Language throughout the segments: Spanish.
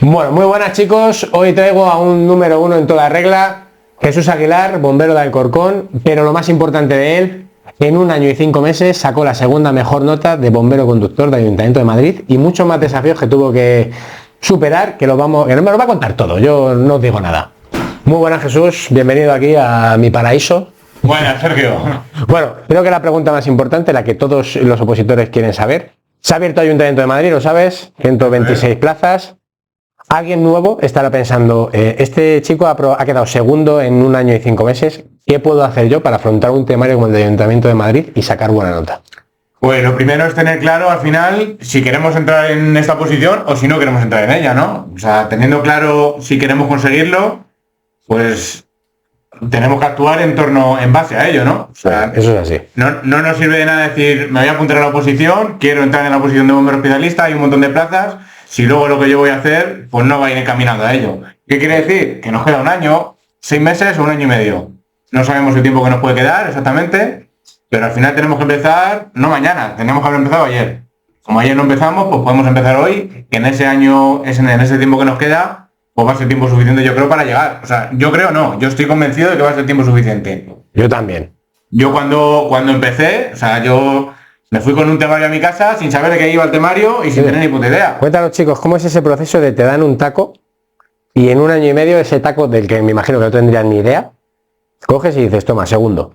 Bueno, muy buenas chicos, hoy traigo a un número uno en toda regla, Jesús Aguilar, bombero de Alcorcón, pero lo más importante de él, en 1 año y 5 meses sacó la segunda mejor nota de bombero conductor del Ayuntamiento de Madrid y muchos más desafíos que tuvo que superar, que no me lo va a contar todo, yo no os digo nada. Muy buenas Jesús, bienvenido aquí a mi paraíso. Buenas, Sergio. Bueno, creo que la pregunta más importante, la que todos los opositores quieren saber, se ha abierto el Ayuntamiento de Madrid, lo sabes, 126 plazas. Alguien nuevo estará pensando, este chico ha quedado segundo en 1 año y 5 meses, ¿qué puedo hacer yo para afrontar un temario como el del Ayuntamiento de Madrid y sacar buena nota? Pues lo primero es tener claro al final si queremos entrar en esta posición o si no queremos entrar en ella, ¿no? O sea, teniendo claro si queremos conseguirlo, pues tenemos que actuar en base a ello, ¿no? O sea, eso es así. No nos sirve de nada decir, me voy a apuntar a la oposición, quiero entrar en la posición de bombero especialista, hay un montón de plazas, si luego lo que yo voy a hacer, pues no va a ir encaminado a ello. ¿Qué quiere decir? Que nos queda 1 año, 6 meses o 1 año y medio. No sabemos el tiempo que nos puede quedar exactamente, pero al final tenemos que empezar, no mañana, tenemos que haber empezado ayer. Como ayer no empezamos, pues podemos empezar hoy, que en ese año, en ese tiempo que nos queda, pues va a ser tiempo suficiente, yo creo, para llegar. O sea, yo creo no, yo estoy convencido de que va a ser tiempo suficiente. Yo también. Yo cuando empecé, o sea, yo me fui con un temario a mi casa sin saber de qué iba el temario y sin tener ni puta idea. Cuéntanos chicos, ¿cómo es ese proceso de te dan un taco y en 1 año y medio ese taco del que me imagino que no tendrían ni idea, coges y dices, toma, segundo?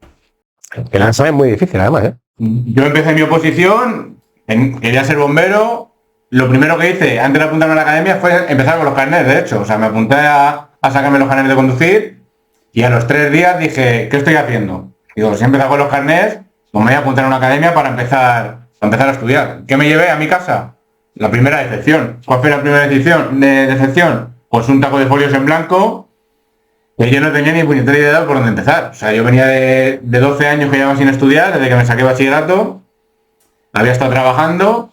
Que la saben muy difícil además, ¿eh? Yo empecé mi oposición, quería ser bombero, lo primero que hice antes de apuntarme a la academia fue empezar con los carnets, de hecho. O sea, me apunté a sacarme los carnets de conducir y a los 3 días dije, ¿qué estoy haciendo? Digo, si he empezado con los carnets, pues me voy a apuntar a una academia para empezar a estudiar. ¿Qué me llevé a mi casa? La primera decepción. ¿Cuál fue la primera decepción? Pues un taco de folios en blanco que yo no tenía ni puñetera idea de por dónde empezar. O sea, yo venía de 12 años que llevaba sin estudiar, desde que me saqué bachillerato, había estado trabajando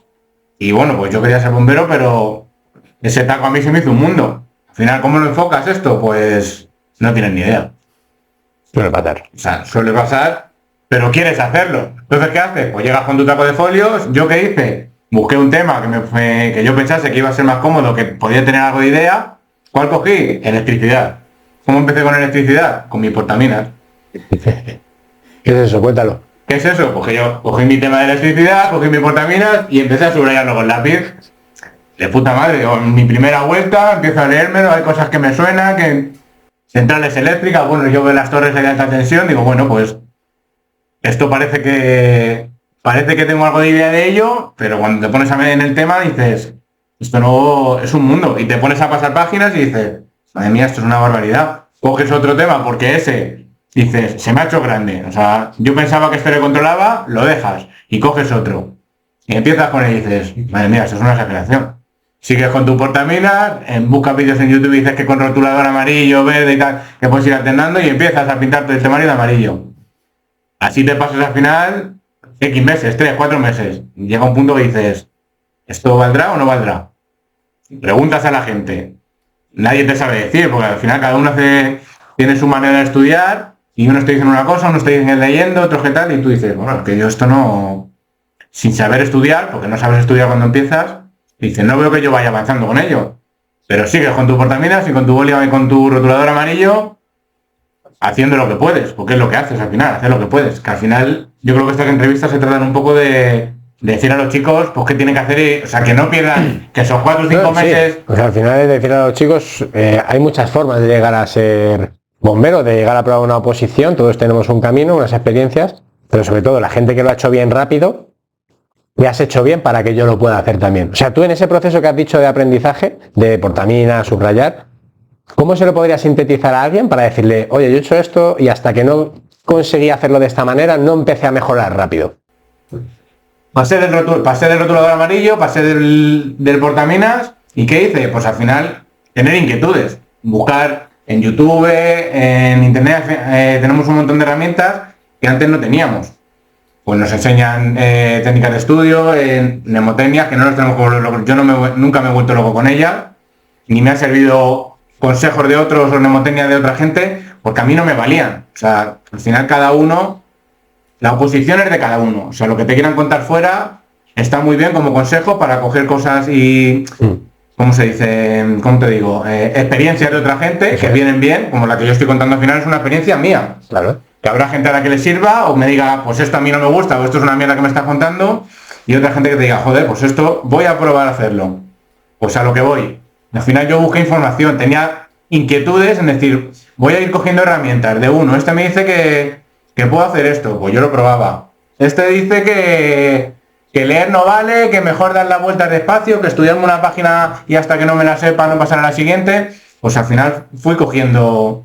y bueno, pues yo quería ser bombero, pero ese taco a mí se me hizo un mundo. Al final, ¿cómo lo enfocas esto? Pues no tienes ni idea. Suele pasar. O sea, suele pasar, pero quieres hacerlo. Entonces, ¿qué haces? Pues llegas con tu taco de folios. ¿Yo qué hice? Busqué un tema que yo pensase que iba a ser más cómodo, que podía tener algo de idea. ¿Cuál cogí? Electricidad. ¿Cómo empecé con electricidad? Con mi portaminas. ¿Qué es eso? Cuéntalo. ¿Qué es eso? Pues que yo cogí mi tema de electricidad, cogí mi portaminas y empecé a subrayarlo con lápiz. De puta madre. O en mi primera vuelta empiezo a leérmelo, hay cosas que me suenan, que centrales eléctricas, bueno, yo veo las torres de alta tensión, digo, bueno, pues esto parece que tengo algo de idea de ello, pero cuando te pones a ver en el tema dices, esto no es un mundo, y te pones a pasar páginas y dices, madre mía, esto es una barbaridad. Coges otro tema porque ese, dices, se me ha hecho grande, o sea, yo pensaba que esto le controlaba, lo dejas, y coges otro, y empiezas con él y dices, madre mía, esto es una exageración. Sigues con tu portaminas, buscas vídeos en YouTube y dices que con rotulador amarillo, verde y tal, que puedes ir alternando y empiezas a pintarte el temario de amarillo. Así te pasas al final X meses, 3, 4 meses. Llega un punto que dices, ¿esto valdrá o no valdrá? Preguntas a la gente. Nadie te sabe decir, porque al final cada uno tiene su manera de estudiar y uno está diciendo una cosa, uno está leyendo, otro que tal, y tú dices, bueno, que yo esto no... Sin saber estudiar, porque no sabes estudiar cuando empiezas, dices, no veo que yo vaya avanzando con ello. Pero sigues con tu portaminas y con tu boli y con tu rotulador amarillo, haciendo lo que puedes, porque es lo que haces al final, hacer lo que puedes. Que al final, yo creo que estas entrevistas se tratan un poco de decir a los chicos, pues qué tienen que hacer, o sea, que no pierdan, que esos 4 o 5 meses... Sí. O sea, al final es decir a los chicos, hay muchas formas de llegar a ser bombero, de llegar a probar una oposición, todos tenemos un camino, unas experiencias, pero sobre todo la gente que lo ha hecho bien rápido, y has hecho bien para que yo lo pueda hacer también. O sea, tú en ese proceso que has dicho de aprendizaje, de portamina, subrayar, ¿cómo se lo podría sintetizar a alguien para decirle, oye, yo he hecho esto y hasta que no conseguí hacerlo de esta manera, no empecé a mejorar rápido? Pasé del rotulador amarillo, pasé del portaminas, ¿y qué hice? Pues al final, tener inquietudes. Buscar en YouTube, en Internet, tenemos un montón de herramientas que antes no teníamos. Pues nos enseñan técnicas de estudio, mnemotecnias, que no las tenemos yo nunca me he vuelto loco con ellas, ni me han servido consejos de otros o mnemotecnias de otra gente, porque a mí no me valían. O sea, al final cada uno, la oposición es de cada uno. O sea, lo que te quieran contar fuera está muy bien como consejo para coger cosas y ¿cómo se dice? ¿Cómo te digo? Experiencias de otra gente que vienen bien, como la que yo estoy contando al final es una experiencia mía. Claro. Que habrá gente a la que le sirva o me diga, pues esto a mí no me gusta o esto es una mierda que me estás contando, y otra gente que te diga, joder, pues esto voy a probar a hacerlo. Pues a lo que voy. Al final yo busqué información, tenía inquietudes en decir, voy a ir cogiendo herramientas de uno. Este me dice que puedo hacer esto, pues yo lo probaba. Este dice que leer no vale, que mejor dar las vueltas despacio, que estudiarme una página y hasta que no me la sepa no pasar a la siguiente. Pues al final fui cogiendo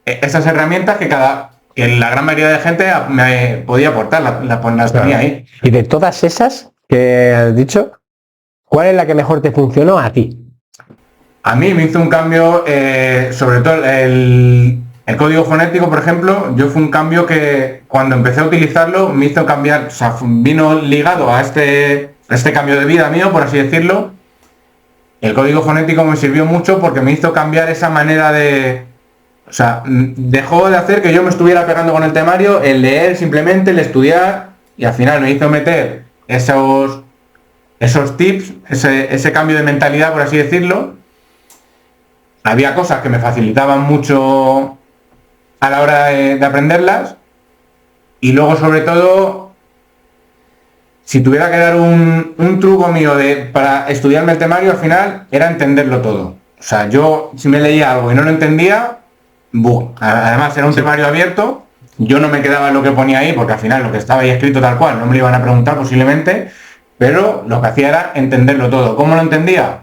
esas herramientas que la gran mayoría de gente me podía aportar, las tenía ahí. Y de todas esas que has dicho, ¿cuál es la que mejor te funcionó a ti? A mí me hizo un cambio, sobre todo el código fonético, por ejemplo, yo fue un cambio que cuando empecé a utilizarlo me hizo cambiar, o sea, vino ligado a este cambio de vida mío, por así decirlo. El código fonético me sirvió mucho porque me hizo cambiar esa manera de... O sea, dejó de hacer que yo me estuviera pegando con el temario, el leer simplemente, el estudiar, y al final me hizo meter esos tips, ese cambio de mentalidad, por así decirlo. Había cosas que me facilitaban mucho a la hora de aprenderlas, y luego sobre todo, si tuviera que dar un truco mío para estudiarme el temario, al final era entenderlo todo. O sea, yo si me leía algo y no lo entendía, además era un temario abierto, yo no me quedaba en lo que ponía ahí, porque al final lo que estaba ahí escrito tal cual, no me lo iban a preguntar posiblemente, pero lo que hacía era entenderlo todo. ¿Cómo lo entendía?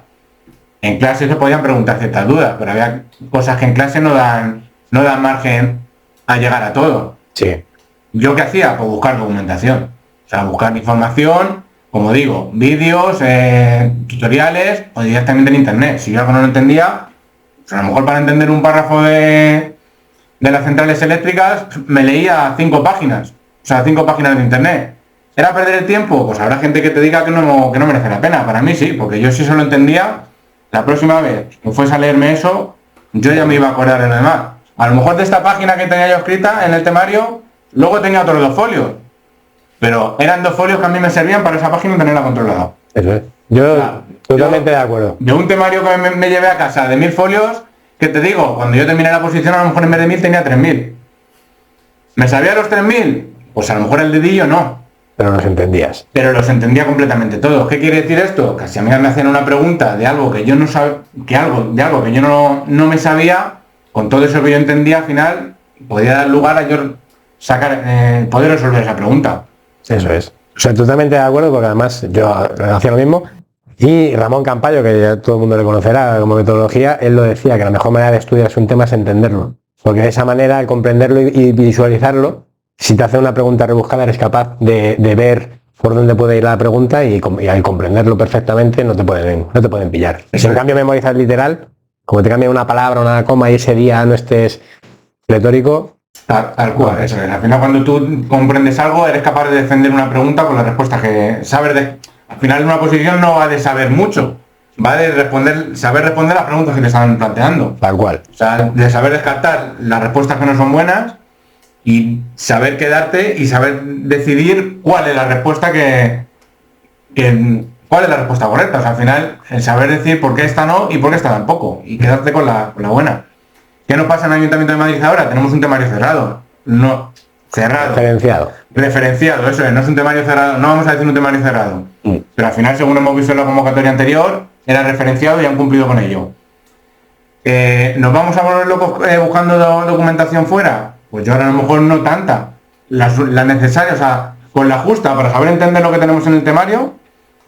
En clase se podían preguntar ciertas dudas, pero había cosas que en clase no dan margen a llegar a todo. Sí. ¿Yo qué hacía? Pues buscar documentación. O sea, buscar información, como digo, vídeos, tutoriales o directamente en internet. Si yo algo no lo entendía, pues a lo mejor para entender un párrafo de las centrales eléctricas me leía 5 páginas. O sea, 5 páginas de internet. ¿Era perder el tiempo? Pues habrá gente que te diga que no merece la pena. Para mí sí, porque yo si eso lo entendía, la próxima vez que fuese a leerme eso, yo ya me iba a acordar de lo demás. A lo mejor de esta página que tenía yo escrita en el temario, luego tenía otros 2 folios. Pero eran 2 folios que a mí me servían para esa página tenerla controlada. Eso es. Yo totalmente de acuerdo. De un temario que me llevé a casa de 1000 folios, que te digo, cuando yo terminé la posición a lo mejor en vez de 1000 tenía 3000. ¿Me sabía los 3000? Pues a lo mejor el dedillo no. Pero los entendías. Pero los entendía completamente todos. ¿Qué quiere decir esto? Que si a mí me hacían una pregunta de algo que yo no sabía, de algo que yo no me sabía, con todo eso que yo entendía, al final podía dar lugar a yo poder resolver esa pregunta. Eso es. O sea, totalmente de acuerdo, porque además yo hacía lo mismo. Y Ramón Campayo, que ya todo el mundo le conocerá como metodología, él lo decía, que la mejor manera de estudiar un tema es entenderlo. Porque de esa manera, al comprenderlo y visualizarlo, si te hace una pregunta rebuscada, eres capaz de ver por dónde puede ir la pregunta y al comprenderlo perfectamente no te pueden pillar. Si en cambio memorizas literal, como te cambia una palabra, una coma y ese día no estés pletórico. Tal cual, eso es. Al final cuando tú comprendes algo, eres capaz de defender una pregunta con la respuesta que al final una posición no va de saber mucho, va de saber responder las preguntas que te están planteando. Tal cual. O sea, de saber descartar las respuestas que no son buenas y saber quedarte y saber decidir cuál es la respuesta cuál es la respuesta correcta. O sea, al final el saber decir por qué esta no y por qué esta tampoco y quedarte con la buena. ¿Qué nos pasa en el Ayuntamiento de Madrid ahora? Tenemos un temario cerrado. No, cerrado. Referenciado, eso es, no es un temario cerrado, no vamos a decir un temario cerrado. Pero al final, según hemos visto en la convocatoria anterior, era referenciado y han cumplido con ello. ¿Nos vamos a volver locos buscando documentación fuera? Pues yo ahora a lo mejor no tanta. La necesaria, o sea, con la justa para saber entender lo que tenemos en el temario,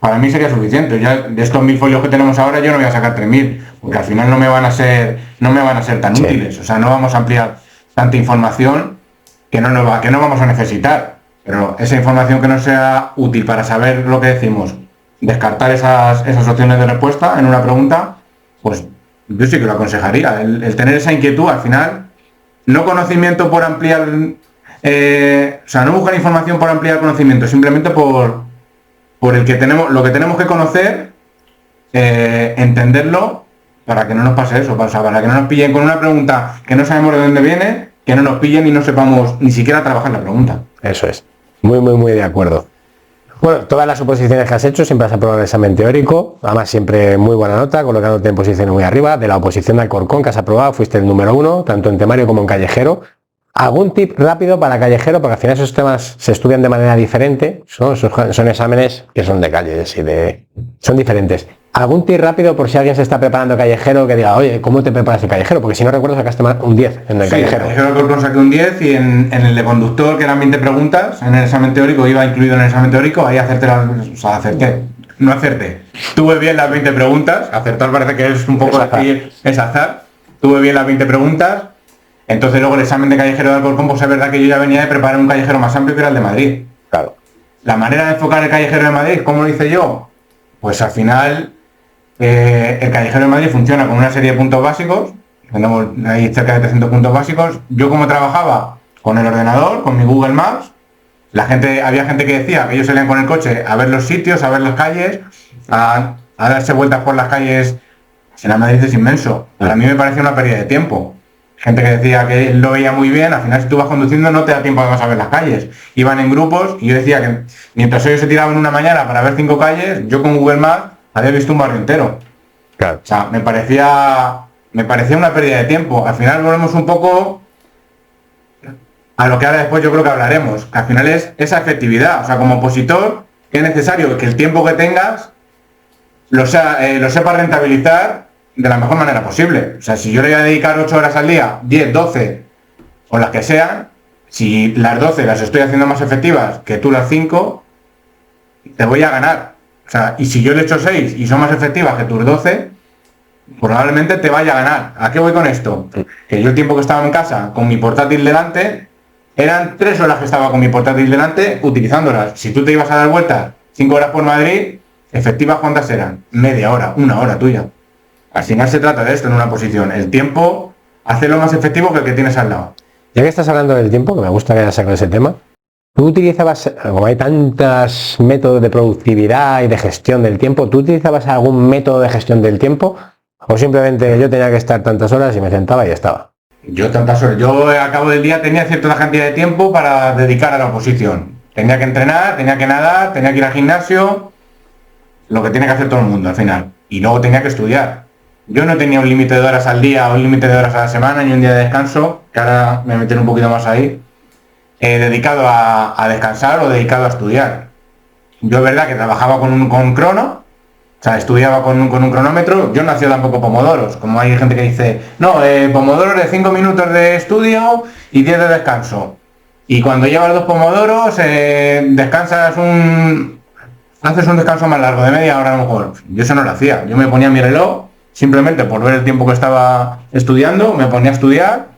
para mí sería suficiente. Ya de estos 1000 folios que tenemos ahora yo no voy a sacar 3000, porque al final no me van a ser tan útiles. O sea, no vamos a ampliar tanta información que no vamos a necesitar. Pero esa información que no sea útil para saber lo que decimos, descartar esas opciones de respuesta en una pregunta, pues yo sí que lo aconsejaría. El tener esa inquietud, al final, no conocimiento por ampliar, o sea, no buscar información por ampliar conocimiento, simplemente por lo que tenemos que conocer, entenderlo, para que no nos pase eso, para que no nos pillen con una pregunta que no sabemos de dónde viene, que no nos pillen y no sepamos ni siquiera trabajar la pregunta. Eso es. Muy, muy, muy de acuerdo. Bueno, todas las oposiciones que has hecho siempre has aprobado el examen teórico, además siempre muy buena nota, colocándote en posiciones muy arriba. De la oposición de Alcorcón que has aprobado fuiste el número 1, tanto en temario como en callejero. ¿Algún tip rápido para callejero? Porque al final esos temas se estudian de manera diferente, son exámenes que son de calles son diferentes. ¿Algún tip rápido por si alguien se está preparando callejero que diga, oye, ¿cómo te preparas el callejero? Porque si no recuerdo sacaste un 10 en el callejero. En el callejero saqué un 10 y en el de conductor, que eran 20 preguntas, en el examen teórico, iba incluido en el examen teórico, ahí tuve bien las 20 preguntas, acertar parece que es un poco así, es azar, tuve bien las 20 preguntas, entonces luego el examen de callejero de Alcorcón, pues es verdad que yo ya venía de preparar un callejero más amplio que era el de Madrid. Claro. La manera de enfocar el callejero de Madrid, ¿cómo lo hice yo? Pues al final el callejero de Madrid funciona con una serie de puntos básicos, tenemos ahí cerca de 300 puntos básicos. Yo como trabajaba con el ordenador, con mi Google Maps, había gente que decía que ellos salían con el coche a ver los sitios, a ver las calles, a darse vueltas por las calles. En la Madrid es inmenso. Para mí me parecía una pérdida de tiempo. Gente que decía que lo veía muy bien, al final si tú vas conduciendo no te da tiempo además a ver las calles. Iban en grupos y yo decía que mientras ellos se tiraban una mañana para ver 5 calles, yo con Google Maps había visto un barrio entero. Claro. O sea, me parecía una pérdida de tiempo. Al final volvemos un poco a lo que ahora después yo creo que hablaremos, que al final es esa efectividad. O sea, como opositor es necesario que el tiempo que tengas lo sepas rentabilizar de la mejor manera posible. O sea, si yo le voy a dedicar 8 horas al día, 10, 12 o las que sean, si las 12 las estoy haciendo más efectivas que tú las 5, te voy a ganar. O sea, y si yo le echo 6 y son más efectivas que tus 12, probablemente te vaya a ganar. ¿A qué voy con esto? Que yo el tiempo que estaba en casa con mi portátil delante, eran 3 horas que estaba con mi portátil delante utilizándolas. Si tú te ibas a dar vueltas 5 horas por Madrid, efectivas ¿cuántas eran? Media hora, 1 hora tuya. Al final se trata de esto en una posición. El tiempo, hacerlo más efectivo que el que tienes al lado. Ya que estás hablando del tiempo, que me gusta que hayas sacado ese tema, ¿tú utilizabas, como hay tantos métodos de productividad y de gestión del tiempo, ¿tú utilizabas algún método de gestión del tiempo? ¿O simplemente yo tenía que estar tantas horas y me sentaba y estaba? Yo tantas horas. Yo al cabo del día tenía cierta cantidad de tiempo para dedicar a la oposición. Tenía que entrenar, tenía que nadar, tenía que ir al gimnasio, lo que tiene que hacer todo el mundo al final. Y luego tenía que estudiar. Yo no tenía un límite de horas al día o un límite de horas a la semana ni un día de descanso, que ahora me meteré un poquito más ahí, dedicado a descansar o dedicado a estudiar. Yo es verdad que trabajaba con crono, o sea, estudiaba con un cronómetro. Yo no hacía tampoco pomodoros, como hay gente que dice, no, pomodoros de 5 minutos de estudio y 10 de descanso. Y cuando llevas 2 pomodoros, haces un descanso más largo, de media hora a lo mejor. Yo eso no lo hacía. Yo me ponía mi reloj, simplemente por ver el tiempo que estaba estudiando, me ponía a estudiar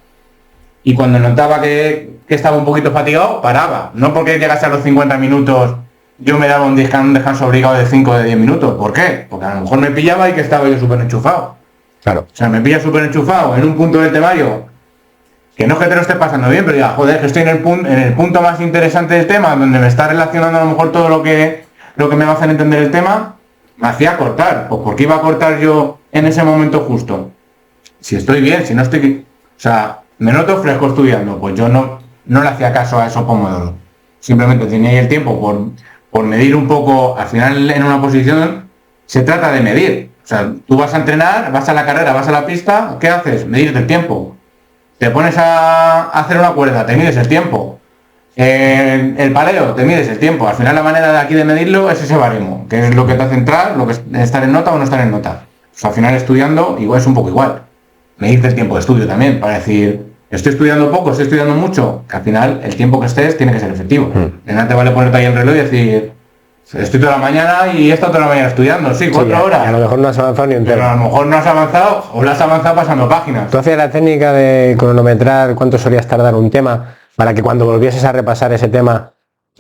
y cuando notaba que estaba un poquito fatigado, paraba. No porque llegase a los 50 minutos, yo me daba un descanso obligado de 5 o de 10 minutos. ¿Por qué? Porque a lo mejor me pillaba y que estaba yo súper enchufado. Claro. O sea, me pilla súper enchufado en un punto del temario, que no es que te lo esté pasando bien, pero diga, joder, que estoy en el punto más interesante del tema, donde me está relacionando a lo mejor todo lo que me va a hacer entender el tema, me hacía cortar. Pues ¿por qué iba a cortar yo en ese momento justo? Si estoy bien, si no estoy... O sea, me noto fresco estudiando, pues yo no le hacía caso a esos pomodoros. Simplemente tenía ahí el tiempo por medir un poco. Al final en una posición se trata de medir. O sea, tú vas a entrenar, vas a la carrera, vas a la pista, ¿qué haces? Medirte el tiempo. Te pones a hacer una cuerda, te mides el tiempo. El paleo, te mides el tiempo. Al final la manera de aquí de medirlo es ese baremo, que es lo que te hace entrar, lo que es estar en nota o no estar en nota. O sea, al final estudiando igual es un poco igual. Medirte el tiempo de estudio también, para decir, estoy estudiando poco, estoy estudiando mucho, que al final el tiempo que estés tiene que ser efectivo. De nada te vale ponerte ahí el reloj y decir, estoy toda la mañana y he estado toda la mañana estudiando, sí, 4 horas. A lo mejor no has avanzado ni entero. Pero a lo mejor no has avanzado o lo has avanzado pasando páginas. ¿Tú hacías la técnica de cronometrar cuánto solías tardar un tema para que cuando volvieses a repasar ese tema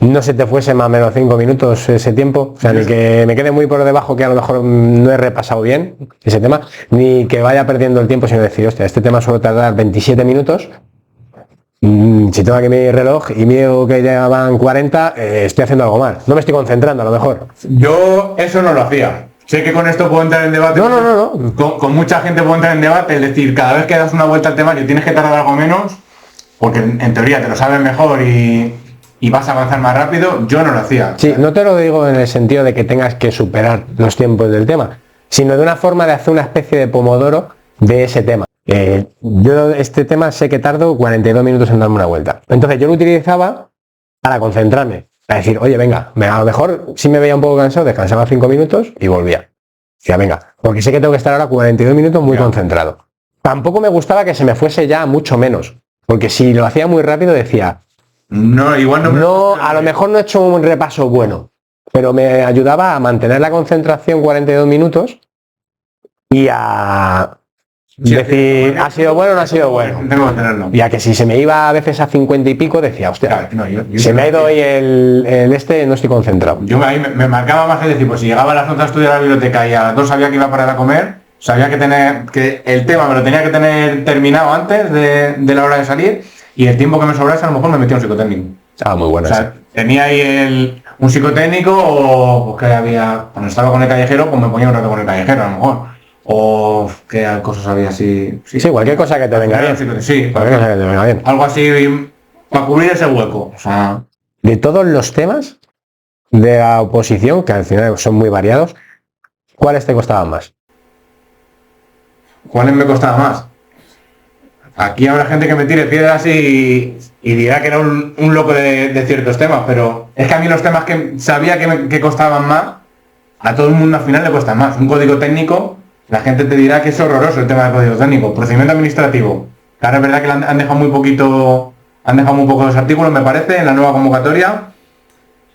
no se te fuese más o menos 5 minutos ese tiempo? O sea, ni que me quede muy por debajo que a lo mejor no he repasado bien ese tema, ni que vaya perdiendo el tiempo, sino decir, hostia, este tema suele tardar 27 minutos. Si tengo aquí mi reloj y veo que ya van 40, estoy haciendo algo mal. No me estoy concentrando a lo mejor. Yo eso no lo hacía. Sé que con esto puedo entrar en debate. No. Con mucha gente puedo entrar en debate. Es decir, cada vez que das una vuelta al temario tienes que tardar algo menos, porque en teoría te lo sabes mejor y y vas a avanzar más rápido, yo no lo hacía. Sí, no te lo digo en el sentido de que tengas que superar los tiempos del tema, sino de una forma de hacer una especie de pomodoro de ese tema. Yo este tema sé que tardo 42 minutos en darme una vuelta. Entonces yo lo utilizaba para concentrarme, para decir, oye, venga, a lo mejor si me veía un poco cansado, descansaba 5 minutos y volvía. Decía, venga, porque sé que tengo que estar ahora 42 minutos muy concentrado. Tampoco me gustaba que se me fuese ya mucho menos, porque si lo hacía muy rápido decía, no, igual no, a lo mejor no he hecho un repaso bueno, pero me ayudaba a mantener la concentración 42 minutos y a decir, ¿ha sido bueno o no ha sido bueno? Tengo que tenerlo. Y a que si se me iba a veces a 50 y pico, decía, hostia, Claro, no, yo se me ha ido hoy el este, no estoy concentrado. Yo ahí me marcaba más, es decir, pues si llegaba a las 11 a estudiar a la biblioteca y a las 2 sabía que iba a parar a comer, sabía que el tema me lo tenía que tener terminado antes de la hora de salir, y el tiempo que me sobrase a lo mejor me metía un psicotécnico. Ah, muy bueno. O sea, tenía ahí un psicotécnico, o pues que había, cuando estaba con el callejero, pues me ponía un rato con el callejero a lo mejor. O qué cosas había así. Sí, cualquier cosa que te venga bien. Sí, cualquier cosa que te venga bien. Algo así para cubrir ese hueco. O sea, de todos los temas de la oposición, que al final son muy variados, ¿cuáles te costaban más? ¿cuáles me costaba más? Aquí habrá gente que me tire piedras y dirá que era un loco de ciertos temas, pero es que a mí los temas que sabía que costaban más, a todo el mundo al final le cuesta más. Un código técnico, la gente te dirá que es horroroso el tema del código técnico. Procedimiento administrativo, claro, es verdad que han dejado muy poquito, han dejado muy pocos artículos, me parece, en la nueva convocatoria,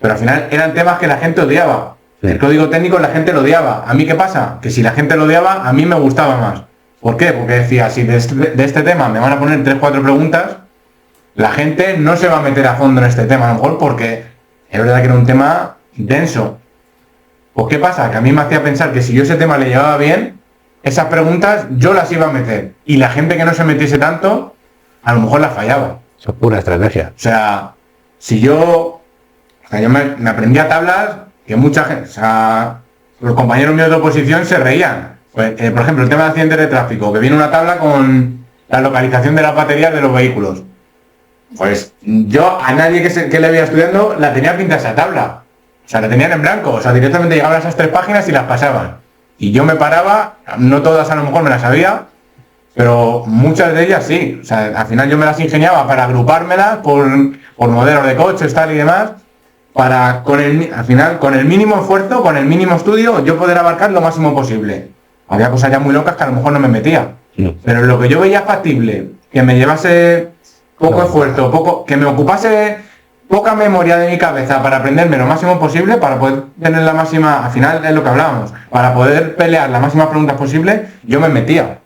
pero al final eran temas que la gente odiaba. Sí. El código técnico la gente lo odiaba. ¿A mí qué pasa? Que si la gente lo odiaba, a mí me gustaba más. ¿Por qué? Porque decía, si de este tema me van a poner 3-4 preguntas, la gente no se va a meter a fondo en este tema, a lo mejor porque es verdad que era un tema denso. Pues ¿qué pasa? Que a mí me hacía pensar que si yo ese tema le llevaba bien, esas preguntas yo las iba a meter. Y la gente que no se metiese tanto, a lo mejor las fallaba. Eso es pura estrategia. O sea, si yo me aprendía tablas que mucha gente, o sea, los compañeros míos de oposición se reían. Pues, por ejemplo, el tema de accidentes de tráfico, que viene una tabla con la localización de las baterías de los vehículos. Pues yo a nadie que le había estudiando la tenía pintada esa tabla. O sea, la tenían en blanco. O sea, directamente llegaban a esas 3 páginas y las pasaban. Y yo me paraba, no todas a lo mejor me las sabía, pero muchas de ellas sí. O sea, al final yo me las ingeniaba para agrupármelas por modelos de coches, tal y demás, para al final, con el mínimo esfuerzo, con el mínimo estudio, yo poder abarcar lo máximo posible. Había cosas ya muy locas que a lo mejor no me metía. Pero lo que yo veía factible, que me llevase poco esfuerzo, que me ocupase poca memoria de mi cabeza para aprenderme lo máximo posible, para poder tener la máxima, al final es lo que hablábamos, para poder pelear las máximas preguntas posibles, yo me metía.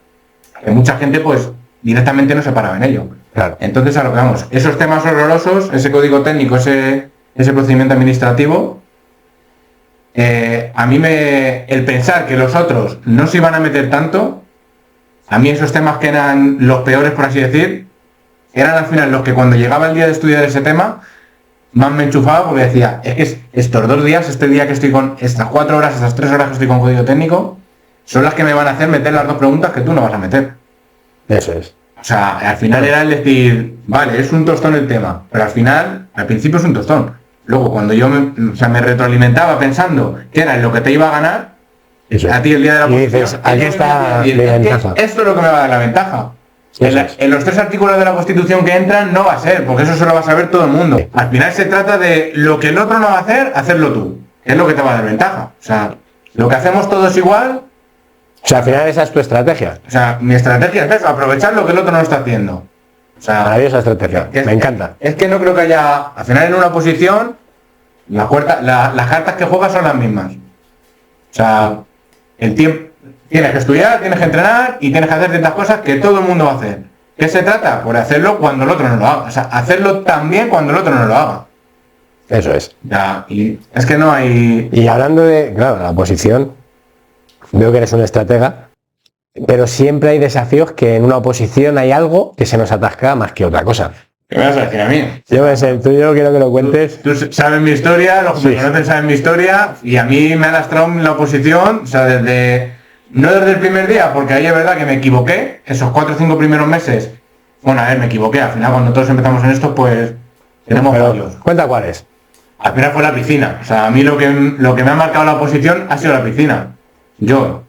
Que mucha gente pues directamente no se paraba en ello. Claro. Entonces a lo que vamos, esos temas horrorosos, ese código técnico, ese procedimiento administrativo, a mí el pensar que los otros no se iban a meter tanto, a mí esos temas que eran los peores, por así decir, eran al final los que cuando llegaba el día de estudiar ese tema, más me enchufaba, porque decía, es que estos 2 días, este día que estoy con estas 4 horas, estas 3 horas que estoy con código técnico, son las que me van a hacer meter las 2 preguntas que tú no vas a meter. Eso es. O sea, al final era el decir, vale, es un tostón el tema, pero al principio es un tostón. Luego, cuando yo me retroalimentaba pensando que era en lo que te iba a ganar, eso es. a ti el día de la y dices, aquí está mi ventaja. Esto es lo que me va a dar la ventaja. En los 3 artículos de la Constitución que entran no va a ser, porque eso se lo va a saber todo el mundo. Sí. Al final se trata de lo que el otro no va a hacer, hacerlo tú. Es lo que te va a dar ventaja. O sea, lo que hacemos todos igual. O sea, al final esa es tu estrategia. O sea, mi estrategia es eso, aprovechar lo que el otro no está haciendo. O sea, maravillosa estrategia. Me encanta. Es que no creo que haya, al final en una posición, las cartas que juegas son las mismas. O sea, el tiempo. Tienes que estudiar, tienes que entrenar y tienes que hacer ciertas cosas que todo el mundo va a hacer. ¿Qué se trata? Por hacerlo cuando el otro no lo haga. O sea, hacerlo también cuando el otro no lo haga. Eso es. Ya, y es que no hay... Y hablando de, claro, la oposición, veo que eres un estratega, pero siempre hay desafíos que en una oposición hay algo que se nos atasca más que otra cosa. ¿Qué me vas a decir a mí? Yo me sé, tú yo quiero que lo cuentes. Tú sabes mi historia, los que me conocen saben mi historia, y a mí me ha lastrado la oposición, o sea, no desde el primer día, porque ahí es verdad que me equivoqué, esos 4 o 5 primeros meses, bueno, a ver, me equivoqué, al final cuando todos empezamos en esto, pues tenemos Pero, fallos. cuenta cuál es. Al final fue la piscina. O sea, a mí lo que me ha marcado la oposición ha sido la piscina. Yo,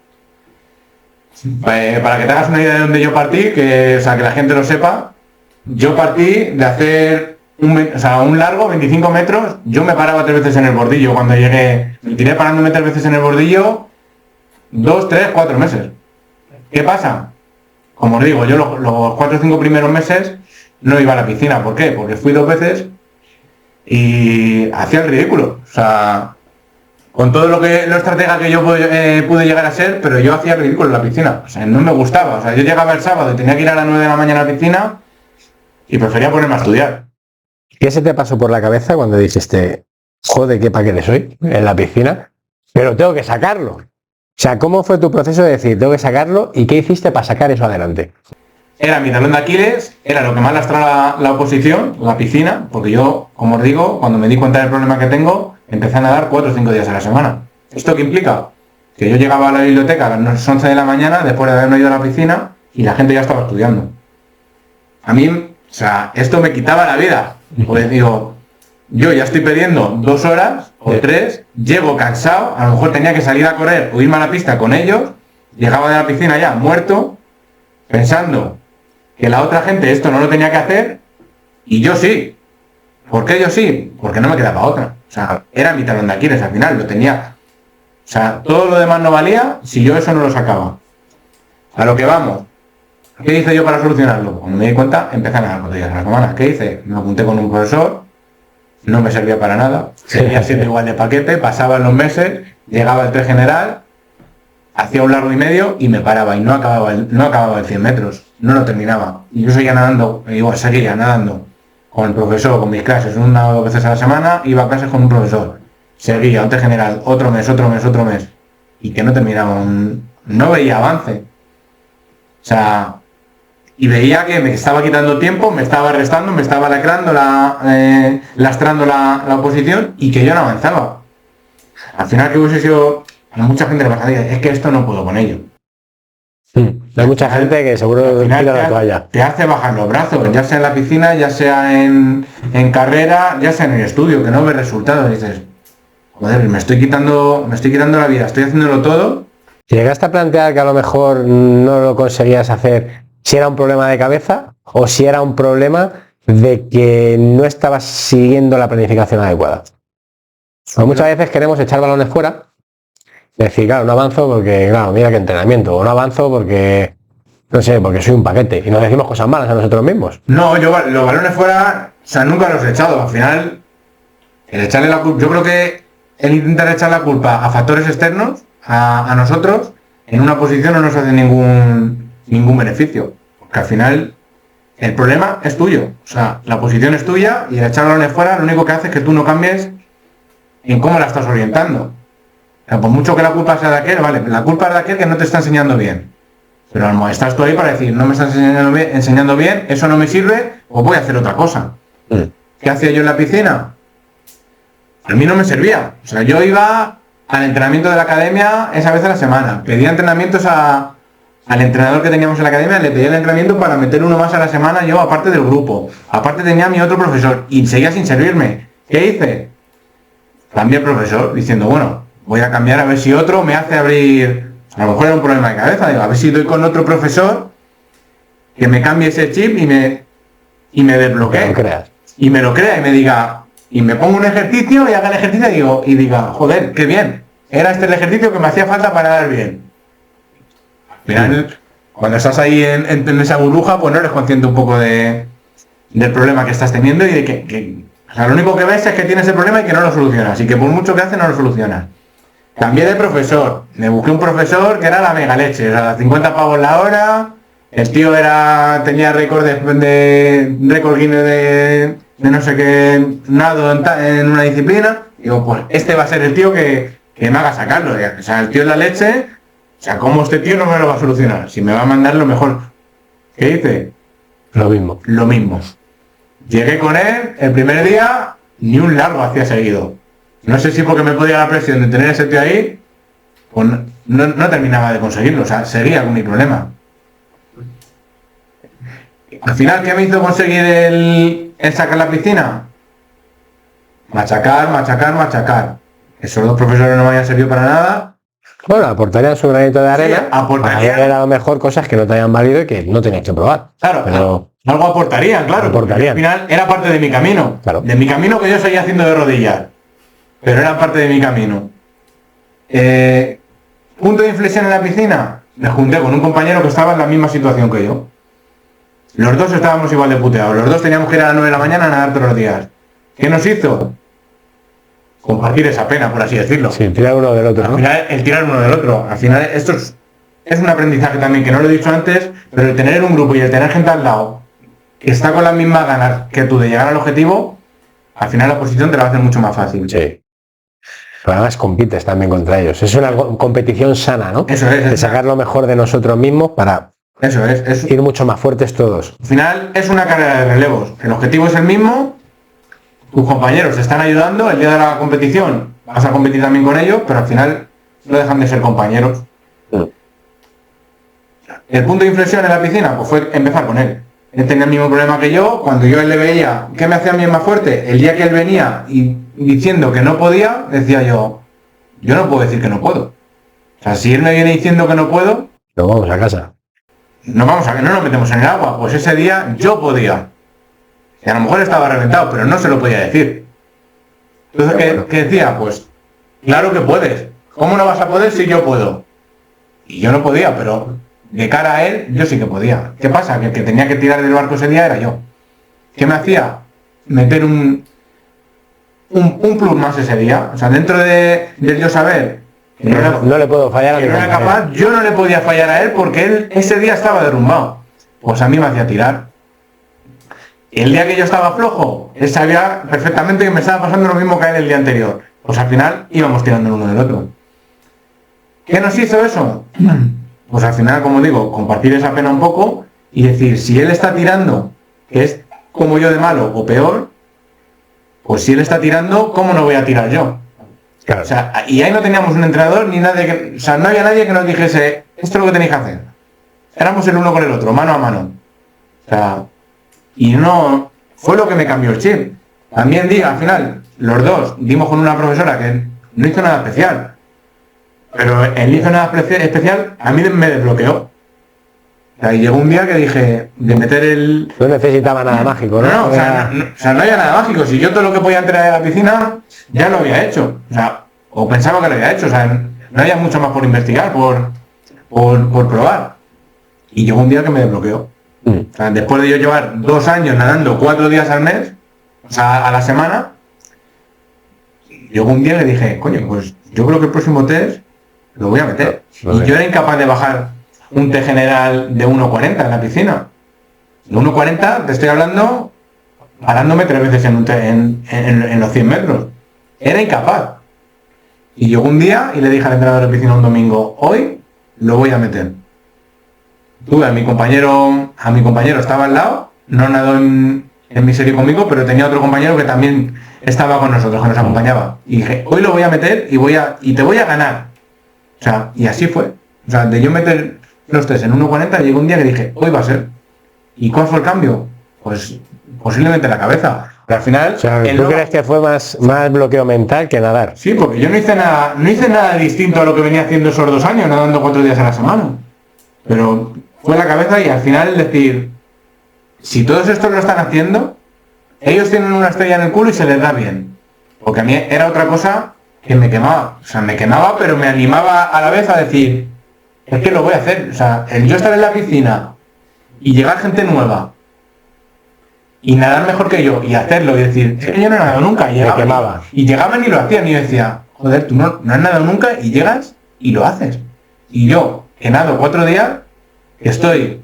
para que te hagas una idea de dónde yo partí, que la gente lo sepa, yo partí de hacer un largo, 25 metros, yo me paraba 3 veces en el bordillo. Cuando llegué, me tiré parándome 3 veces en el bordillo, 2, 3, 4 meses. ¿Qué pasa? Como os digo, yo los 4 o 5 primeros meses no iba a la piscina. ¿Por qué? Porque fui 2 veces y hacía el ridículo. O sea, con todo lo estratega que yo pude llegar a ser, pero yo hacía el ridículo en la piscina. O sea, no me gustaba. O sea, yo llegaba el sábado y tenía que ir a las 9 de la mañana a la piscina y prefería ponerme a estudiar. ¿Qué se te pasó por la cabeza cuando dijiste, joder, qué paquete soy en la piscina, pero tengo que sacarlo? O sea, ¿cómo fue tu proceso de decir, tengo que sacarlo, y qué hiciste para sacar eso adelante? Era mi talón de Aquiles, era lo que más lastraba la oposición, la piscina, porque yo, como os digo, cuando me di cuenta del problema que tengo, empecé a nadar 4 o 5 días a la semana. ¿Esto qué implica? Que yo llegaba a la biblioteca a las 11 de la mañana, después de haberme ido a la piscina, y la gente ya estaba estudiando. A mí, o sea, esto me quitaba la vida. Pues digo, yo ya estoy perdiendo 2 horas o 3, llego cansado, a lo mejor tenía que salir a correr o irme a la pista con ellos, llegaba de la piscina ya muerto, pensando que la otra gente esto no lo tenía que hacer, y yo sí. ¿Por qué yo sí? Porque no me quedaba otra. O sea, era mi talón de Aquiles al final, lo tenía. O sea, todo lo demás no valía si yo eso no lo sacaba. A lo que vamos. ¿Qué hice yo para solucionarlo? Cuando me di cuenta, empecé a nadar 4 días a la semana. ¿Qué hice? Me apunté con un profesor, no me servía para nada, seguía siendo igual de paquete, pasaban los meses, llegaba el 3 general, hacía un largo y medio y me paraba y no acababa el 100 metros, no lo terminaba. Y yo seguía nadando, seguía nadando con el profesor, con mis clases, 1 o 2 veces a la semana, iba a clases con un profesor, seguía un 3 general, otro mes, y que no terminaba, no veía avance. O sea, y veía que me estaba quitando tiempo, me estaba restando, me estaba lastrando la oposición, y que yo no avanzaba. Al final, que hubiese sido, a mucha gente le pasa, es que esto no puedo con ello. Hay mucha gente que seguro tira la toalla. Te hace bajar los brazos, ya sea en la piscina, ya sea en carrera, ya sea en el estudio, que no ves resultados. Dices, joder, me estoy quitando la vida, estoy haciéndolo todo. ¿Llegaste a plantear que a lo mejor no lo conseguías hacer, si era un problema de cabeza o si era un problema de que no estabas siguiendo la planificación adecuada? Pues muchas veces queremos echar balones fuera, decir, claro, no avanzo porque, claro, mira qué entrenamiento, o no avanzo porque, no sé, porque soy un paquete, y nos decimos cosas malas a nosotros mismos. No, yo los balones fuera, o sea, nunca los he echado. Al final, el echarle la culpa, yo creo que el intentar echar la culpa a factores externos, a nosotros, en una posición no nos hace ningún beneficio, porque al final el problema es tuyo. O sea, la posición es tuya, y el echar balones fuera lo único que hace es que tú no cambies en cómo la estás orientando. O sea, por mucho que la culpa sea de aquel, vale, la culpa es de aquel que no te está enseñando bien. Pero estás tú ahí para decir, no me estás enseñando bien, eso no me sirve, o voy a hacer otra cosa. ¿Qué hacía yo en la piscina? A mí no me servía. O sea, yo iba al entrenamiento de la academia esa vez a la semana. Pedía entrenamientos al entrenador que teníamos en la academia, le pedía el entrenamiento para meter uno más a la semana yo, aparte del grupo. Aparte tenía a mi otro profesor, y seguía sin servirme. ¿Qué hice? Cambié el profesor, diciendo, bueno, voy a cambiar a ver si otro me hace abrir. A lo mejor era un problema de cabeza, digo, a ver si doy con otro profesor que me cambie ese chip y me desbloquee. Y me lo crea y me diga, y me pongo un ejercicio y haga el ejercicio y diga, joder, qué bien, era este el ejercicio que me hacía falta para dar bien. Al final, cuando estás ahí en esa burbuja, pues no eres consciente un poco del problema que estás teniendo, y de que o sea, lo único que ves es que tienes el problema y que no lo solucionas, y que por mucho que haces no lo solucionas. Cambié de profesor, me busqué un profesor que era la mega leche, o sea, 50 pavos la hora, el tío tenía récord récord Guinness de no sé qué, nado en una disciplina. Digo, pues este va a ser el tío que me haga sacarlo. O sea, el tío es la leche, o sea, ¿cómo este tío no me lo va a solucionar? Si me va a mandar lo mejor. ¿Qué hice? Lo mismo. Llegué con él, el primer día, ni un largo hacía seguido. No sé si porque me podía la presión de tener ese tío ahí, pues no terminaba de conseguirlo, o sea, seguía con mi problema. Al final, ¿qué me hizo conseguir el sacar la piscina? machacar, machacar, machacar. Esos dos profesores no me habían servido para nada. Bueno, aportarían su granito de arena, Sí, aportarían. para ver a lo mejor cosas que no te hayan valido y que no tenías que probar. Claro, pero algo aportarían, claro. Aportarían. Al final era parte de mi camino. Claro. De mi camino que yo seguía haciendo de rodillas. Pero era parte de mi camino. Punto de inflexión en la piscina. Me junté con un compañero que estaba en la misma situación que yo. Los dos estábamos igual de puteados. Los dos teníamos que ir a las 9 de la mañana a nadar todos los días. ¿Qué nos hizo? Compartir esa pena, por así decirlo. sí, tirar uno del otro, Al ¿no? final, el tirar uno del otro. Al final, esto es un aprendizaje también, que no lo he dicho antes, pero el tener un grupo y el tener gente al lado que está con las mismas ganas que tú de llegar al objetivo, al final la posición te la va a hacer mucho más fácil. Sí. Pero además compites también contra ellos. Es una competición sana, ¿no? Eso es. De sacar lo mejor de nosotros mismos para Eso es. ir mucho más fuertes todos. Al final es una carrera de relevos. El objetivo es el mismo. Tus compañeros te están ayudando. El día de la competición vas a competir también con ellos, pero al final no dejan de ser compañeros. El punto de inflexión en la piscina pues fue empezar con él. Él tenía el mismo problema que yo. Cuando yo a él le veía, ¿qué me hacía a mí más fuerte? El día que él venía y diciendo que no podía, decía yo no puedo decir que no puedo. O sea, si él me viene diciendo que no puedo, Nos vamos a casa. no nos metemos en el agua. Pues ese día yo podía. Y a lo mejor estaba reventado, pero no se lo podía decir. Entonces, ¿qué decía? Pues, claro que puedes. ¿Cómo no vas a poder si yo puedo? Y yo no podía, pero de cara a él, yo sí que podía. ¿Qué pasa? Que el que tenía que tirar del barco ese día era yo. ¿Qué me hacía? Meter un plus más ese día. O sea, dentro del yo saber que No le puedo fallar a que mi no era compañero. capaz, yo no le podía fallar a él porque él ese día estaba derrumbado. Pues a mí me hacía tirar. El día que yo estaba flojo, él sabía perfectamente que me estaba pasando lo mismo que a él el día anterior. Pues al final íbamos tirando el uno del otro. ¿Qué nos hizo eso? Pues al final, como digo, compartir esa pena un poco y decir, si él está tirando, que es como yo de malo o peor, pues si él está tirando, ¿cómo no voy a tirar yo? Claro. O sea, y ahí no teníamos un entrenador ni nadie que, o sea, no había nadie que nos dijese, esto es lo que tenéis que hacer. Éramos el uno con el otro, mano a mano. O sea, y no, fue lo que me cambió el chip. También al final, los dos dimos con una profesora que no hizo nada especial. Pero él hizo nada especial, a mí me desbloqueó. O sea, y llegó un día que dije, de meter el... No necesitaba nada mágico, ¿no? o sea, no había nada mágico. Si yo todo lo que podía entrar a la piscina, ya lo había hecho. O sea, o pensaba que lo había hecho. O sea, no había mucho más por investigar, por probar. Y llegó un día que me desbloqueó. O sea, después de yo llevar 2 años nadando 4 días al mes, o sea, a la semana, llegó un día que dije, coño, pues yo creo que el próximo test lo voy a meter. Y yo era incapaz de bajar un test general de 1.40 en la piscina. De 1.40 te estoy hablando parándome 3 veces en los 100 metros. Era incapaz. Y llegó un día y le dije al entrenador de piscina un domingo, hoy lo voy a meter. Tuve a mi compañero estaba al lado, no nadó en mi serie conmigo, pero tenía otro compañero que también estaba con nosotros, que nos acompañaba. Y dije, hoy lo voy a meter y te voy a ganar. O sea, y así fue. O sea, de yo meter los test en 1.40, llegó un día que dije, hoy va a ser. ¿Y cuál fue el cambio? Pues posiblemente la cabeza. Pero al final... O sea, ¿tú crees que fue más bloqueo mental que nadar? Sí, porque yo no hice nada distinto a lo que venía haciendo esos 2 años, nadando 4 días a la semana. Pero fue la cabeza y al final el decir, si todos estos lo están haciendo, ellos tienen una estrella en el culo y se les da bien. Porque a mí era otra cosa que me quemaba. O sea, me quemaba, pero me animaba a la vez a decir, es que lo voy a hacer. O sea, el yo estar en la piscina y llegar gente nueva y nadar mejor que yo y hacerlo y decir, es que yo no he nadado nunca. Y llegaban, quemaba. y llegaban y lo hacían y yo decía, joder, tú no has nadado nunca y llegas y lo haces. Y yo, que nado 4 días, que estoy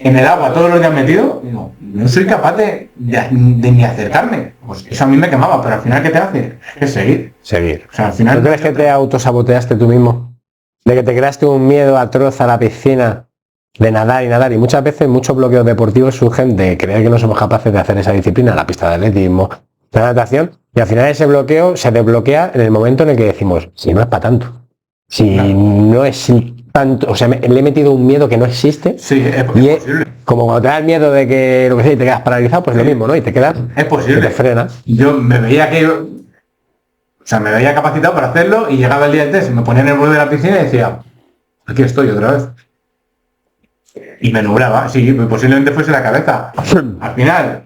en el agua todos los días metido, digo, no soy capaz de ni acercarme. Pues eso a mí me quemaba, pero al final, ¿qué te hace? Es seguir. Seguir. O sea, al final... ¿No crees que te autosaboteaste tú mismo? De que te creaste un miedo atroz a la piscina, de nadar y nadar. Y muchas veces muchos bloqueos deportivos surgen de creer que no somos capaces de hacer esa disciplina, la pista de atletismo, la natación. Y al final ese bloqueo se desbloquea en el momento en el que decimos, si no es para tanto. Si no es tanto, o sea, le he metido un miedo que no existe. Sí, es y posible. Como cuando te da el miedo de que lo que sea y te quedas paralizado, pues lo mismo, ¿no? Y te quedas, Es posible. y te frenas. Yo me veía me veía capacitado para hacerlo y llegaba el día del test, me ponía en el borde de la piscina y decía, aquí estoy otra vez. Y me nublaba, sí, posiblemente fuese la cabeza. Al final,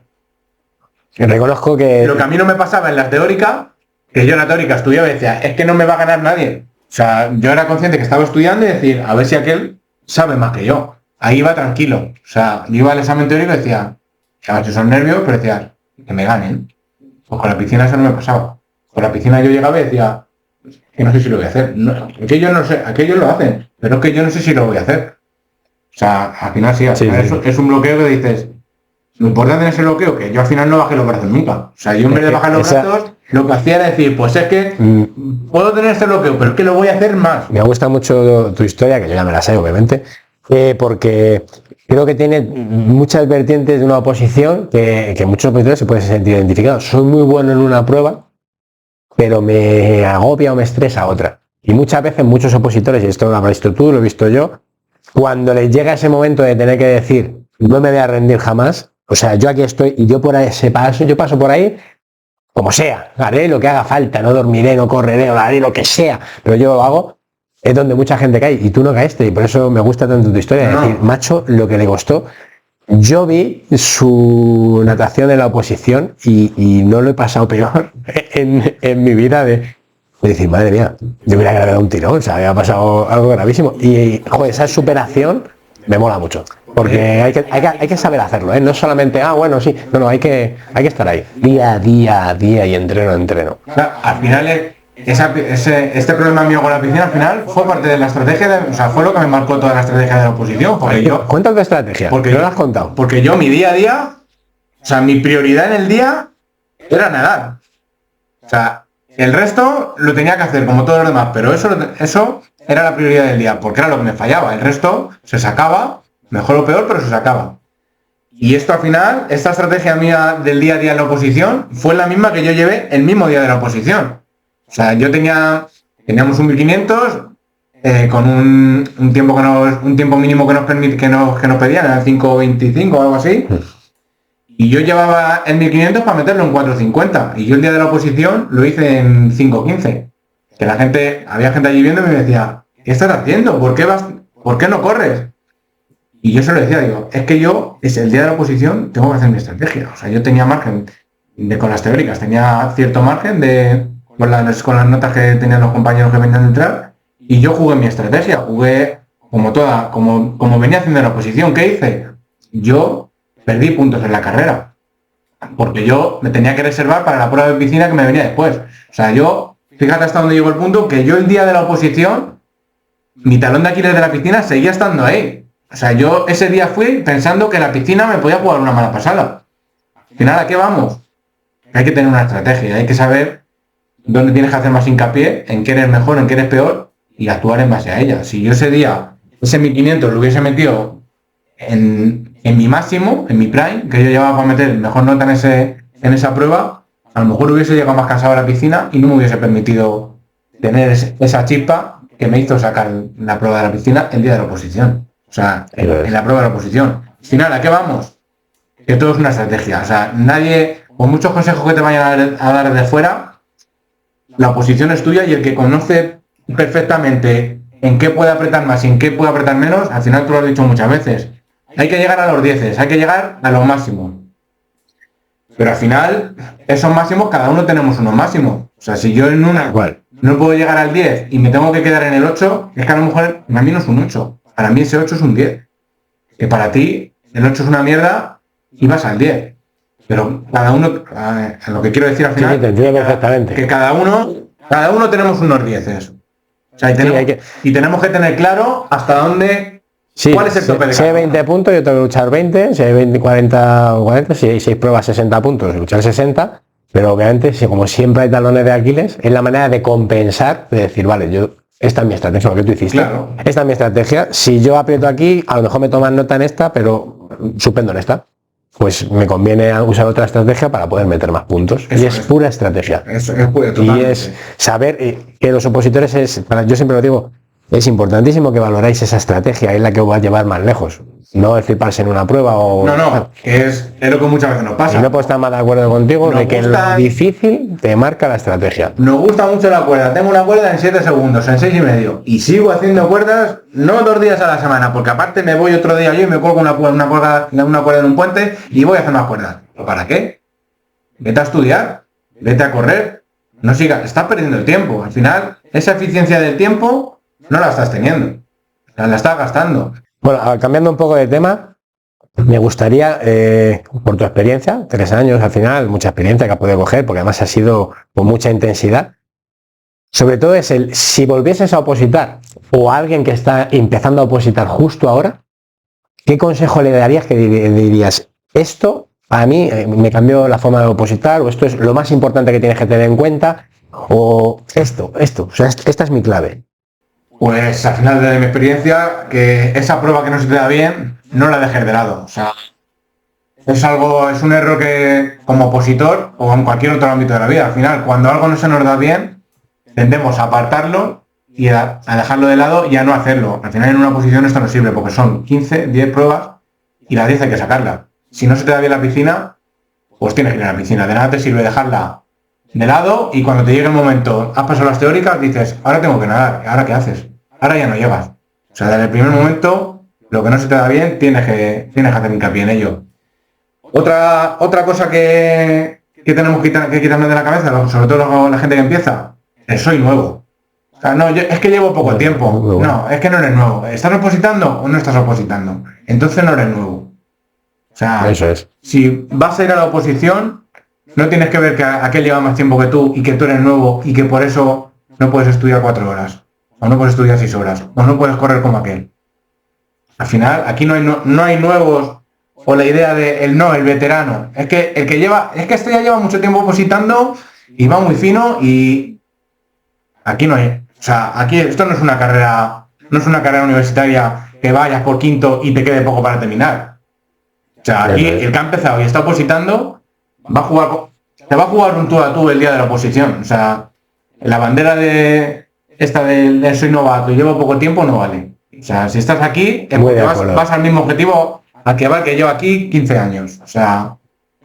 Reconozco que... lo que a mí no me pasaba en la teórica, que yo en la teórica estudiaba y decía, es que no me va a ganar nadie. O sea, yo era consciente que estaba estudiando y decir, a ver si aquel sabe más que yo. Ahí iba tranquilo. O sea, yo iba al examen teórico y decía, que a son nervios, pero decía, que me ganen. Pues con la piscina eso no me pasaba. Con la piscina yo llegaba y decía, que no sé si lo voy a hacer. No, que yo no sé, aquellos lo hacen, pero es que yo no sé si lo voy a hacer. O sea, al final sí, es un bloqueo que dices, lo importante en ese bloqueo, que yo al final no bajé los brazos nunca. O sea, yo en vez de bajar los brazos, lo que hacía era decir, pues es que puedo tener este bloqueo, pero es que lo voy a hacer más. Me gusta mucho tu historia, que yo ya me la sé, obviamente, porque creo que tiene muchas vertientes de una oposición que muchos opositores se pueden sentir identificados. Soy muy bueno en una prueba, pero me agobia o me estresa otra. Y muchas veces muchos opositores, y esto lo has visto tú, lo he visto yo, cuando les llega ese momento de tener que decir, no me voy a rendir jamás, o sea, yo aquí estoy y yo por ahí yo paso por ahí, como sea, haré lo que haga falta, no dormiré, no correré, o haré lo que sea, pero yo lo hago, es donde mucha gente cae y tú no caíste, y por eso me gusta tanto tu historia, de decir, macho, lo que le costó. Yo vi su natación en la oposición y no lo he pasado peor en mi vida de decir, madre mía, yo hubiera grabado un tirón, o sea, había pasado algo gravísimo. Y, joder, esa superación me mola mucho. Porque hay que saber hacerlo, ¿eh? No solamente, bueno, sí, no, hay que estar ahí, día a día y entreno a entreno. Al final, este problema mío con la piscina, al final, fue parte de la estrategia, o sea, fue lo que me marcó toda la estrategia de la oposición. Porque Cuéntame tu estrategia, porque no la has contado. Porque yo, mi día a día, o sea, mi prioridad en el día era nadar. O sea, el resto lo tenía que hacer como todos los demás, pero eso era la prioridad del día, porque era lo que me fallaba. El resto se sacaba, mejor o peor, pero se sacaba. Y esto al final, esta estrategia mía del día a día en la oposición, fue la misma que yo llevé el mismo día de la oposición. O sea, teníamos un 1500 con un tiempo mínimo que nos pedían, era 5:25 o algo así. Y yo llevaba el 1500 para meterlo en 4:50. Y yo el día de la oposición lo hice en 5:15. Que había gente allí viendo y me decía, ¿qué estás haciendo? ¿Por qué no corres? Y yo se lo decía, digo, es que yo, es el día de la oposición, tengo que hacer mi estrategia. O sea, yo tenía margen con las teóricas, tenía cierto margen con las notas que tenían los compañeros que venían a entrar, y yo jugué mi estrategia, jugué como venía haciendo la oposición. ¿Qué hice? Yo perdí puntos en la carrera, porque yo me tenía que reservar para la prueba de piscina que me venía después. O sea, fíjate hasta dónde llegó el punto, que yo el día de la oposición, mi talón de Aquiles de la piscina seguía estando ahí. O sea, yo ese día fui pensando que la piscina me podía jugar una mala pasada. Al final, ¿a qué vamos? Hay que tener una estrategia, hay que saber dónde tienes que hacer más hincapié, en qué eres mejor, en qué eres peor, y actuar en base a ella. Si yo ese día, ese 1500 lo hubiese metido en mi máximo, en mi prime, que yo llevaba para meter mejor nota en esa prueba, a lo mejor hubiese llegado más cansado a la piscina y no me hubiese permitido tener esa chispa que me hizo sacar la prueba de la piscina el día de la oposición. O sea, en la prueba de la oposición. Al final, ¿a qué vamos? Que todo es una estrategia. O sea, nadie, con muchos consejos que te vayan a dar de fuera, la oposición es tuya, y el que conoce perfectamente en qué puede apretar más y en qué puede apretar menos, al final tú lo has dicho muchas veces. Hay que llegar a los 10, hay que llegar a los máximos. Pero al final, esos máximos, cada uno tenemos unos máximos. O sea, si yo en una no puedo llegar al 10 y me tengo que quedar en el 8, es que a lo mejor a mí no es un 8. Para mí ese 8 es un 10. Que para ti el 8 es una mierda y vas al 10. Pero cada uno, lo que quiero decir al final, que cada uno tenemos unos 10. O sea, y tenemos que tener claro hasta dónde, cuál es el tope de Si hay 20 puntos, yo tengo que luchar 20, si hay 20, 40 o 40, si hay 6 pruebas 60 puntos, luchar 60, pero obviamente, si como siempre hay talones de Aquiles, es la manera de compensar, de decir, vale, esta es mi estrategia, lo que tú hiciste. Claro. Esta es mi estrategia. Si yo aprieto aquí, a lo mejor me toman nota en esta, pero suspendo en esta. Pues me conviene usar otra estrategia para poder meter más puntos. Eso es pura estrategia. Eso es pura, y es saber que los opositores yo siempre lo digo, es importantísimo que valoráis esa estrategia, es la que os va a llevar más lejos. No el fliparse en una prueba o... No, es lo que muchas veces nos pasa. Y no puedo estar más de acuerdo contigo Nos de que gusta- lo difícil te marca la estrategia. Nos gusta mucho la cuerda. Tengo una cuerda en 7 segundos, en 6 y medio. Y sigo haciendo cuerdas, no 2 días a la semana, porque aparte me voy otro día yo y me cuelgo una cuerda en un puente y voy a hacer más cuerdas. ¿Pero para qué? Vete a estudiar, vete a correr. No sigas, estás perdiendo el tiempo. Al final, esa eficiencia del tiempo no la estás teniendo. La estás gastando. Bueno, cambiando un poco de tema, me gustaría, por tu experiencia, 3 años al final, mucha experiencia que has podido coger, porque además ha sido con mucha intensidad. Sobre todo es si volvieses a opositar o a alguien que está empezando a opositar justo ahora, ¿qué consejo le darías que dirías, esto a mí me cambió la forma de opositar, o esto es lo más importante que tienes que tener en cuenta, o esto, o sea, esta es mi clave? Pues al final de mi experiencia, que esa prueba que no se te da bien, no la dejes de lado. O sea, es un error que como opositor o en cualquier otro ámbito de la vida, al final, cuando algo no se nos da bien, tendemos a apartarlo y a dejarlo de lado y a no hacerlo. Al final en una oposición esto no sirve porque son 15, 10 pruebas y las 10 hay que sacarlas. Si no se te da bien la piscina, pues tienes que ir a la piscina. De nada te sirve dejarla de lado y cuando te llegue el momento, has pasado las teóricas, dices, ahora tengo que nadar, ¿ahora qué haces? Ahora ya no llegas. O sea, desde el primer momento, lo que no se te da bien, tienes que hacer hincapié en ello. Otra cosa que tenemos que quitarnos de la cabeza, sobre todo la gente que empieza, es soy nuevo. O sea, no, es que llevo poco tiempo. No, es que no eres nuevo. ¿Estás opositando o no estás opositando? Entonces no eres nuevo. O sea, eso es. Si vas a ir a la oposición, no tienes que ver que aquel lleva más tiempo que tú y que tú eres nuevo y que por eso no puedes estudiar 4 horas, o no puedes estudiar 6 horas, o no puedes correr como aquel. Al final, aquí no hay nuevos, o la idea de el veterano. Es que este ya lleva mucho tiempo opositando y va muy fino y aquí no hay. O sea, aquí esto no es una carrera universitaria que vayas por quinto y te quede poco para terminar. O sea, aquí el que ha empezado y está opositando te va a jugar un tú a tú el día de la oposición. O sea, la bandera de soy novato y llevo poco tiempo no vale. O sea, si estás aquí, vas al mismo objetivo al que va el que lleva aquí 15 años. O sea,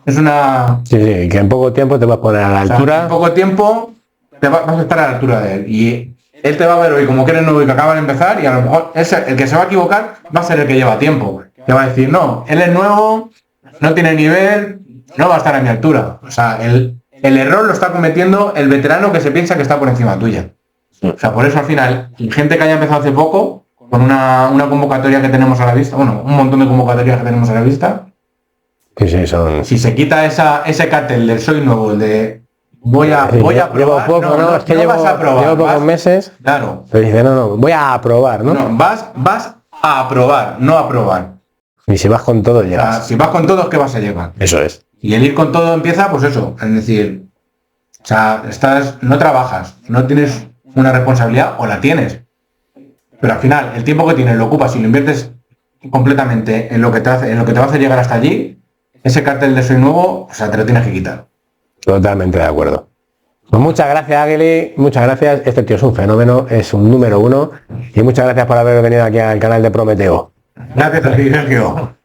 es una... Sí, que en poco tiempo te vas a poner a la altura. O sea, en poco tiempo vas a estar a la altura de él. Y él te va a ver hoy como que eres nuevo y que acaba de empezar y a lo mejor el que se va a equivocar va a ser el que lleva tiempo. Te va a decir, no, él es nuevo, no tiene nivel, no va a estar a mi altura. O sea, el error lo está cometiendo el veterano que se piensa que está por encima tuya. O sea, por eso al final, gente que haya empezado hace poco, con una convocatoria que tenemos a la vista, bueno, un montón de convocatorias que tenemos a la vista, si se quita ese cartel del soy nuevo, el de voy a probar, llevo poco, no, es que llevo pocos meses, claro, pero dice, no, voy a aprobar, ¿no? No, vas a aprobar, no a probar. Y si vas con todo, llegas. O sea, si vas con todo, es que vas a llegar. Eso es. Y el ir con todo empieza, pues eso, es decir, o sea, no trabajas, no tienes una responsabilidad o la tienes. Pero al final, el tiempo que tienes lo ocupas y lo inviertes completamente en lo que te va a hacer llegar hasta allí, ese cartel de soy nuevo, o sea, te lo tienes que quitar. Totalmente de acuerdo. Pues muchas gracias, Águili, muchas gracias. Este tío es un fenómeno, es un número 1. Y muchas gracias por haber venido aquí al canal de Prometeo. Gracias a ti, Sergio.